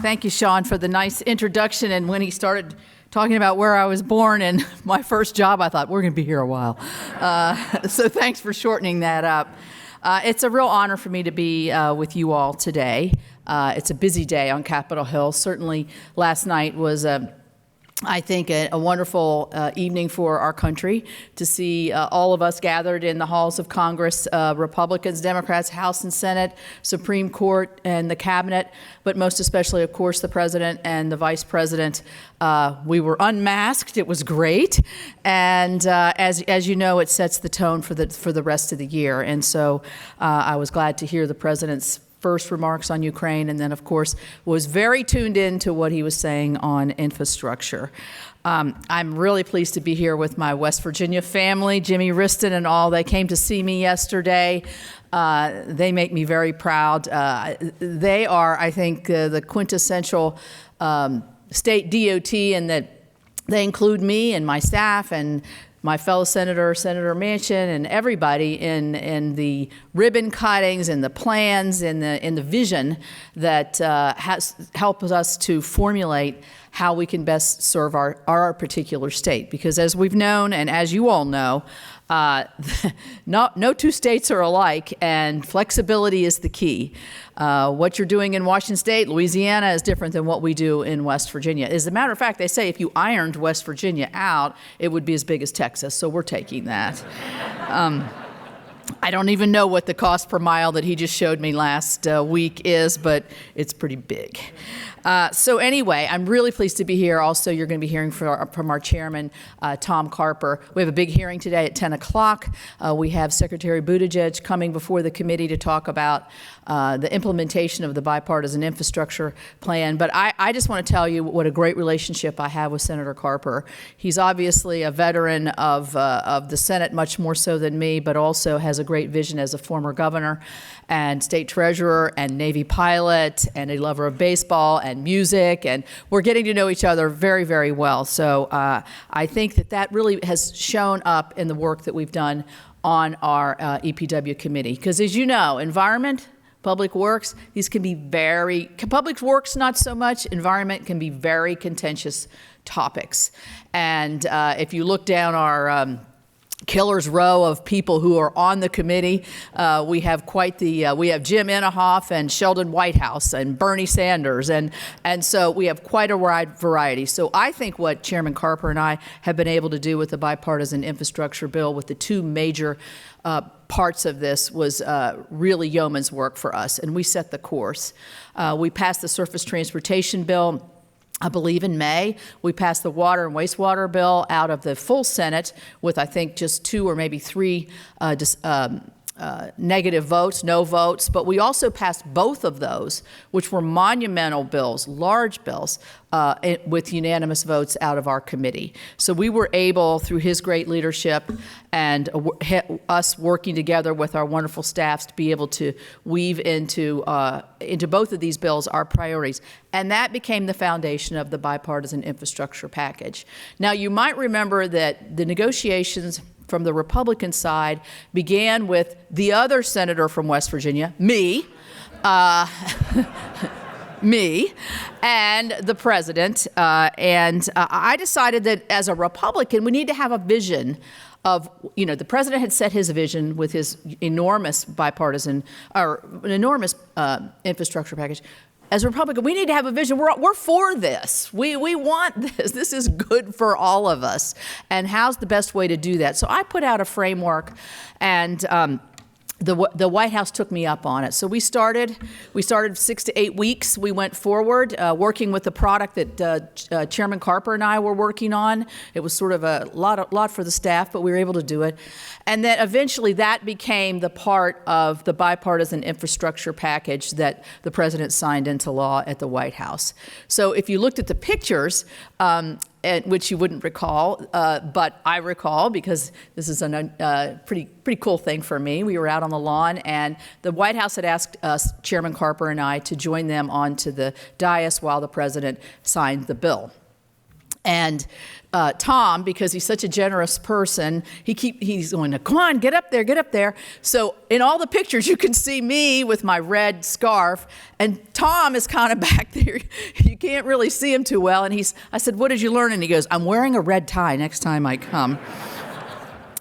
Thank you, Sean, for the nice introduction. And when he started talking about where I was born and my first job, I thought, we're going to be here a while. So thanks for shortening that up. It's a real honor for me to be with you all today. It's a busy day on Capitol Hill. Certainly last night was I think a wonderful evening for our country to see all of us gathered in the halls of Congress, Republicans, Democrats, House and Senate, Supreme Court, and the Cabinet, but most especially, of course, the President and the Vice President. We were unmasked. It was great. And as you know, it sets the tone for the rest of the year. And so I was glad to hear the President's first remarks on Ukraine, and then, of course, was very tuned in to what he was saying on infrastructure. I'm really pleased to be here with my West Virginia family, Jimmy Riston and all. They came to see me yesterday. They make me very proud. They are, I think, the quintessential state DOT, in that they include me and my staff and my fellow Senator Manchin, and everybody in the ribbon cuttings and the plans and the vision that helps us to formulate how we can best serve our particular state. Because as we've known, and as you all know, no two states are alike, and flexibility is the key. What you're doing in Washington State, Louisiana, is different than what we do in West Virginia. As a matter of fact, they say if you ironed West Virginia out, it would be as big as Texas, so we're taking that. I don't even know what the cost per mile that he just showed me last week is, but it's pretty big. So anyway, I'm really pleased to be here. Also, you're going to be hearing from our chairman, Tom Carper. We have a big hearing today at 10 o'clock. We have Secretary Buttigieg coming before the committee to talk about the implementation of the bipartisan infrastructure plan. But I just want to tell you what a great relationship I have with Senator Carper. He's obviously a veteran of the Senate, much more so than me, but also has a great vision as a former governor and state treasurer and Navy pilot and a lover of baseball and music, and we're getting to know each other very, very well. So I think that really has shown up in the work that we've done on our EPW committee. Because as you know, environment, public works, these can be public works not so much, environment can be very contentious topics. And if you look down our killer's row of people who are on the committee, we have quite the, we have Jim Inhofe and Sheldon Whitehouse and Bernie Sanders, and so we have quite a wide variety. So I think what Chairman Carper and I have been able to do with the bipartisan infrastructure bill, with the two major parts of this, was really yeoman's work for us, and we set the course. We passed the surface transportation bill, I believe, in May. We passed the water and wastewater bill out of the full Senate with, I think, just 2 or maybe 3 negative votes, no votes. But we also passed both of those, which were monumental bills, large bills, with unanimous votes out of our committee. So we were able, through his great leadership and us working together with our wonderful staffs, to be able to weave into both of these bills our priorities. And that became the foundation of the bipartisan infrastructure package. Now, you might remember that the negotiations from the Republican side began with the other senator from West Virginia, me, me, and the president. I decided that as a Republican, we need to have a vision of, the president had set his vision with his enormous bipartisan, or an enormous infrastructure package. As a Republican, we need to have a vision. We're for this. We want this. This is good for all of us. And how's the best way to do that? So I put out a framework, and the White House took me up on it. So we started 6 to 8 weeks. We went forward, working with the product that Chairman Carper and I were working on. It was sort of a lot for the staff, but we were able to do it. And then eventually that became the part of the bipartisan infrastructure package that the president signed into law at the White House. So if you looked at the pictures, which you wouldn't recall, but I recall, because this is a pretty cool thing for me. We were out on the lawn, and the White House had asked us, Chairman Carper and I, to join them onto the dais while the president signed the bill. And Tom, because he's such a generous person, he's going, come on, get up there, get up there. So in all the pictures, you can see me with my red scarf, and Tom is kind of back there. You can't really see him too well. And I said, what did you learn? And he goes, I'm wearing a red tie next time I come.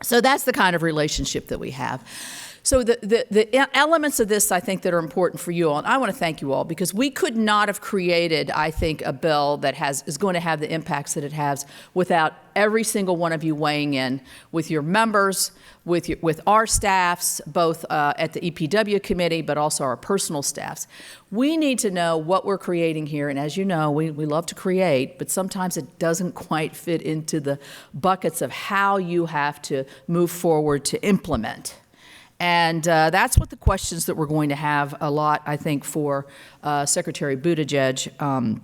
So that's the kind of relationship that we have. So the elements of this, I think, that are important for you all, and I want to thank you all, because we could not have created, I think, a bill that is going to have the impacts that it has without every single one of you weighing in with your members, with our staffs, both at the EPW committee, but also our personal staffs. We need to know what we're creating here, and as you know, we love to create, but sometimes it doesn't quite fit into the buckets of how you have to move forward to implement. And that's what the questions that we're going to have a lot, I think, for Secretary Buttigieg.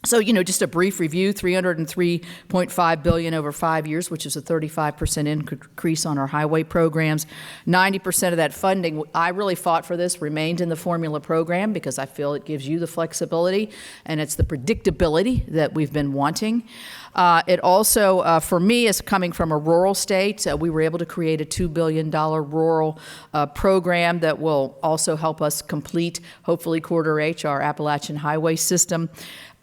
So, just a brief review, $303.5 billion over 5 years, which is a 35% increase on our highway programs. 90% of that funding, I really fought for this, remained in the formula program because I feel it gives you the flexibility and it's the predictability that we've been wanting. It also, for me, is coming from a rural state. We were able to create a $2 billion rural program that will also help us complete, hopefully, Quarter H, our Appalachian Highway System.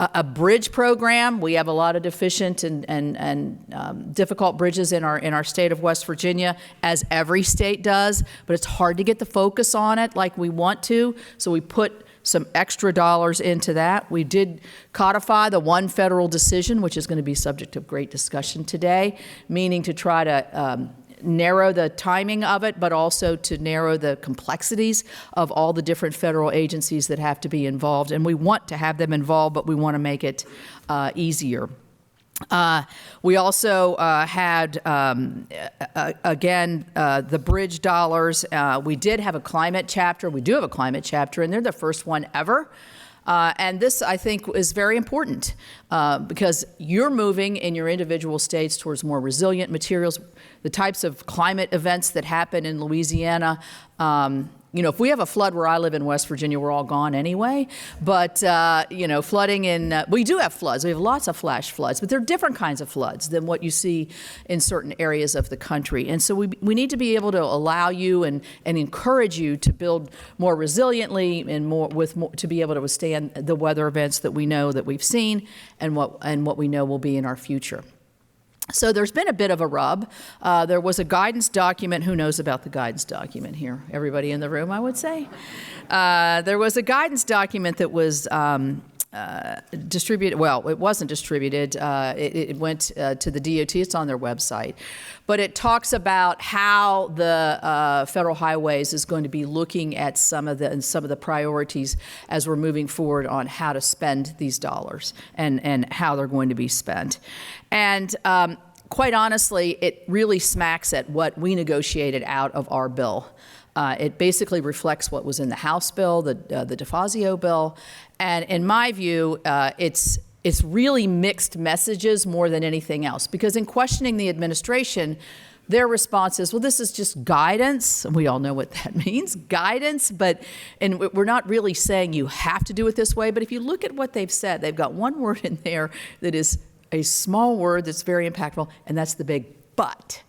A bridge program. We have a lot of deficient and difficult bridges in our state of West Virginia, as every state does, but it's hard to get the focus on it like we want to, so we put some extra dollars into that. We did codify the one federal decision, which is going to be subject of great discussion today, meaning to try to narrow the timing of it, but also to narrow the complexities of all the different federal agencies that have to be involved. And we want to have them involved, but we want to make it easier. We also had, again, the bridge dollars. We did have a climate chapter. We do have a climate chapter, and they're the first one ever. And this, I think, is very important because you're moving in your individual states towards more resilient materials. The types of climate events that happen in Louisiana, if we have a flood where I live in West Virginia, we're all gone anyway. But, flooding in, we do have floods. We have lots of flash floods, but they're different kinds of floods than what you see in certain areas of the country. And so we need to be able to allow you and encourage you to build more resiliently and to be able to withstand the weather events that we know that we've seen and what we know will be in our future. So there's been a bit of a rub. There was a guidance document. Who knows about the guidance document here? Everybody in the room, I would say. There was a guidance document that was distributed. Well, it wasn't distributed. It went to the DOT. It's on their website. But it talks about how the Federal Highways is going to be looking at some of the priorities as we're moving forward on how to spend these dollars and how they're going to be spent. And quite honestly, it really smacks at what we negotiated out of our bill. It basically reflects what was in the House bill, the DeFazio bill, and in my view, it's really mixed messages more than anything else. Because in questioning the administration, their response is, well, this is just guidance. We all know what that means, guidance, and we're not really saying you have to do it this way. But if you look at what they've said, they've got one word in there that is a small word that's very impactful, and that's the big but.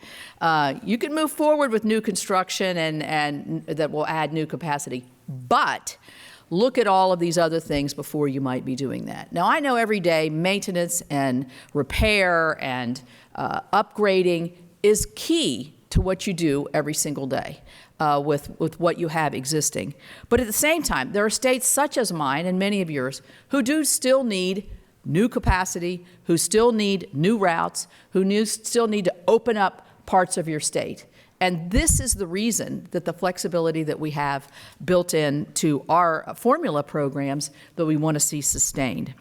You can move forward with new construction and that will add new capacity, but look at all of these other things before you might be doing that. Now, I know every day maintenance and repair and upgrading is key to what you do every single day with what you have existing. But at the same time, there are states such as mine and many of yours who do still need new capacity, who still need new routes, who still need to open up parts of your state. And this is the reason that the flexibility that we have built into our formula programs that we want to see sustained.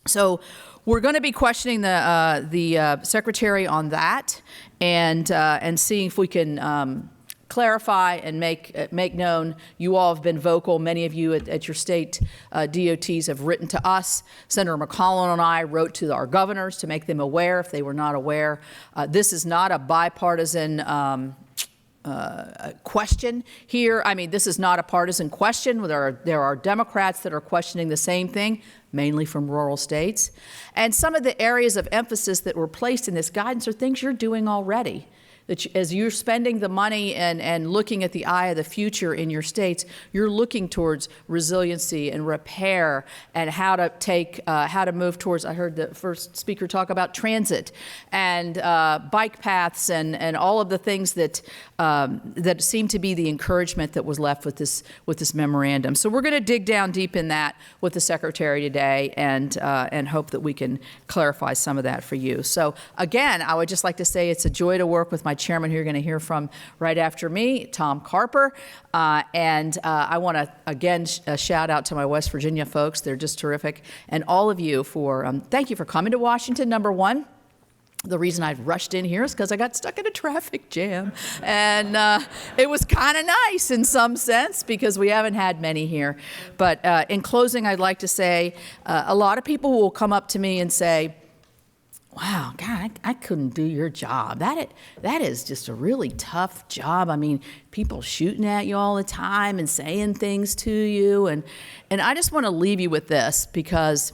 So we're going to be questioning the Secretary on that and seeing if we can clarify and make known. You all have been vocal. Many of you at your state DOTs have written to us. Senator McCollum and I wrote to our governors to make them aware if they were not aware. This is not a bipartisan question here. I mean, this is not a partisan question. There are Democrats that are questioning the same thing. mainly from rural states. And some of the areas of emphasis that were placed in this guidance are things you're doing already. That as you're spending the money and looking at the eye of the future in your states, you're looking towards resiliency and repair and how to move towards, I heard the first speaker talk about transit and bike paths and all of the things that that seem to be the encouragement that was left with this memorandum. So we're going to dig down deep in that with the Secretary today and hope that we can clarify some of that for you. So again, I would just like to say it's a joy to work with my chairman who you're going to hear from right after me, Tom Carper. I want to, again, shout out to my West Virginia folks. They're just terrific. And all of you thank you for coming to Washington, number one. The reason I rushed in here is because I got stuck in a traffic jam. And it was kind of nice in some sense because we haven't had many here. But in closing, I'd like to say a lot of people will come up to me and say, wow, God, I couldn't do your job. That is just a really tough job. I mean, people shooting at you all the time and saying things to you. And I just want to leave you with this, because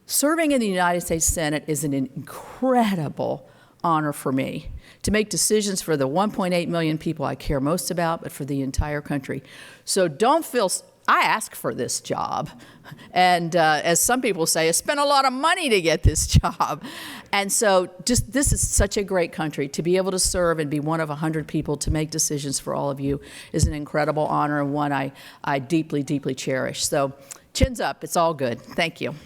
serving in the United States Senate is an incredible honor for me to make decisions for the 1.8 million people I care most about, but for the entire country. So don't feel, I asked for this job. And as some people say, I spent a lot of money to get this job. And so just this is such a great country. To be able to serve and be one of 100 people to make decisions for all of you is an incredible honor and one I deeply, deeply cherish. So chins up. It's all good. Thank you.